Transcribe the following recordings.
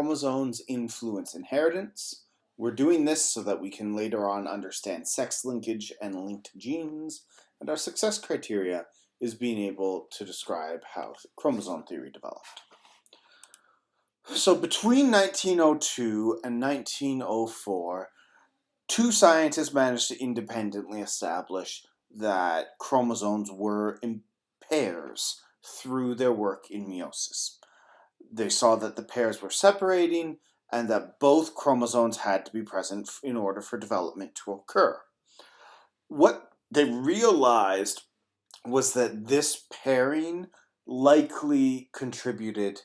chromosomes influence inheritance. We're doing this so that we can later on understand sex linkage and linked genes, and our success criteria is being able to describe how chromosome theory developed. So between 1902 and 1904, two scientists managed to independently establish that chromosomes were in pairs through their work in meiosis. They saw that the pairs were separating and that both chromosomes had to be present in order for development to occur. What they realized was that this pairing likely contributed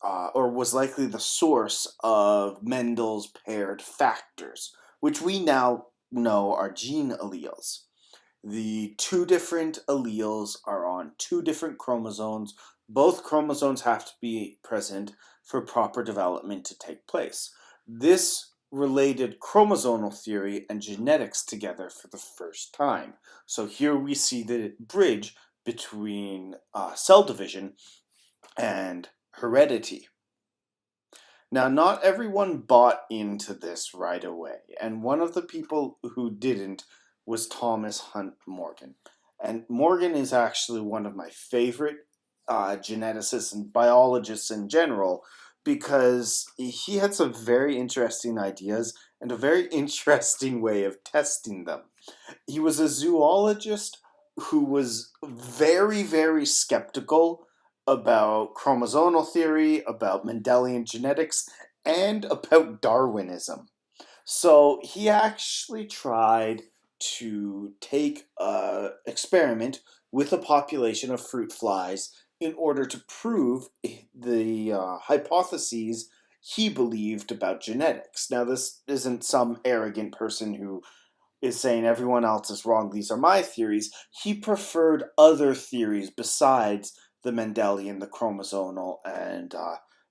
or was likely the source of Mendel's paired factors, which we now know are gene alleles. The two different alleles are on two different chromosomes. Both chromosomes have to be present for proper development to take place. This related chromosomal theory and genetics together for the first time. So here we see the bridge between cell division and heredity. Now, not everyone bought into this right away, and one of the people who didn't was Thomas Hunt Morgan. And Morgan is actually one of my favorite geneticists and biologists in general because he had some very interesting ideas and a very interesting way of testing them. He was a zoologist who was very, very skeptical about chromosomal theory, about Mendelian genetics, and about Darwinism. So he actually tried to take an experiment with a population of fruit flies in order to prove the hypotheses he believed about genetics. Now, this isn't some arrogant person who is saying everyone else is wrong, these are my theories. He preferred other theories besides the Mendelian, the chromosomal, and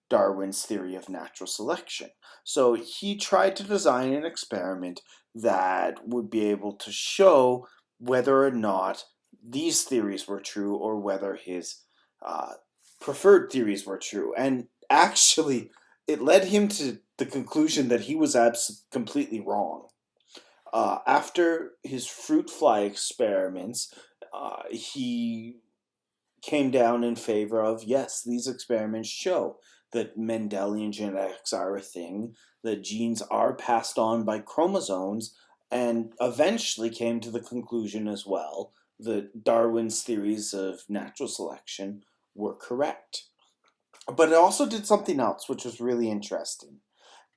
Darwin's theory of natural selection. So he tried to design an experiment that would be able to show whether or not these theories were true or whether his preferred theories were true. And actually, it led him to the conclusion that he was completely wrong. After his fruit fly experiments, he came down in favor of, yes, these experiments show that Mendelian genetics are a thing, that genes are passed on by chromosomes, and eventually came to the conclusion as well that Darwin's theories of natural selection were correct. But it also did something else, which was really interesting.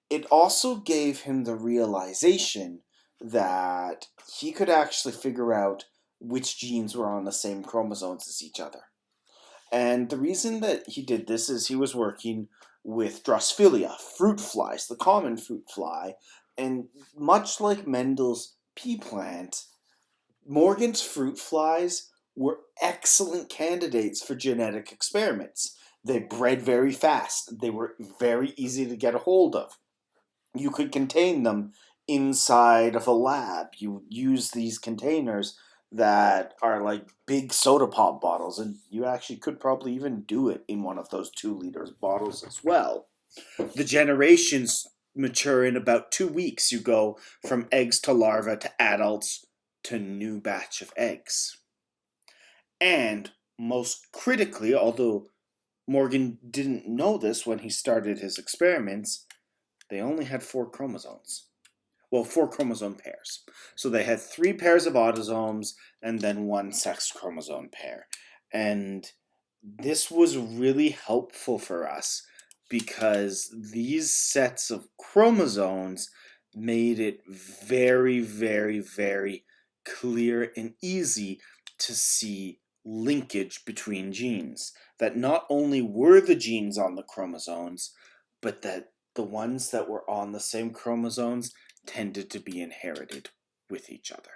It also gave him the realization that he could actually figure out which genes were on the same chromosomes as each other. And the reason that he did this is he was working with Drosophila, fruit flies, the common fruit fly, and much like Mendel's pea plant, Morgan's fruit flies were excellent candidates for genetic experiments. They bred very fast. They were very easy to get a hold of. You could contain them inside of a lab. You use these containers that are like big soda pop bottles, and you actually could probably even do it in one of those 2 liters bottles as well. The generations mature in about 2 weeks. You go from eggs to larvae to adults to new batch of eggs. And most critically, although Morgan didn't know this when he started his experiments, they only had 4 chromosomes. Well, 4 chromosome pairs. So they had 3 pairs of autosomes and then 1 sex chromosome pair. And this was really helpful for us because these sets of chromosomes made it very, very, very clear and easy to see linkage between genes. That not only were the genes on the chromosomes, but that the ones that were on the same chromosomes tended to be inherited with each other.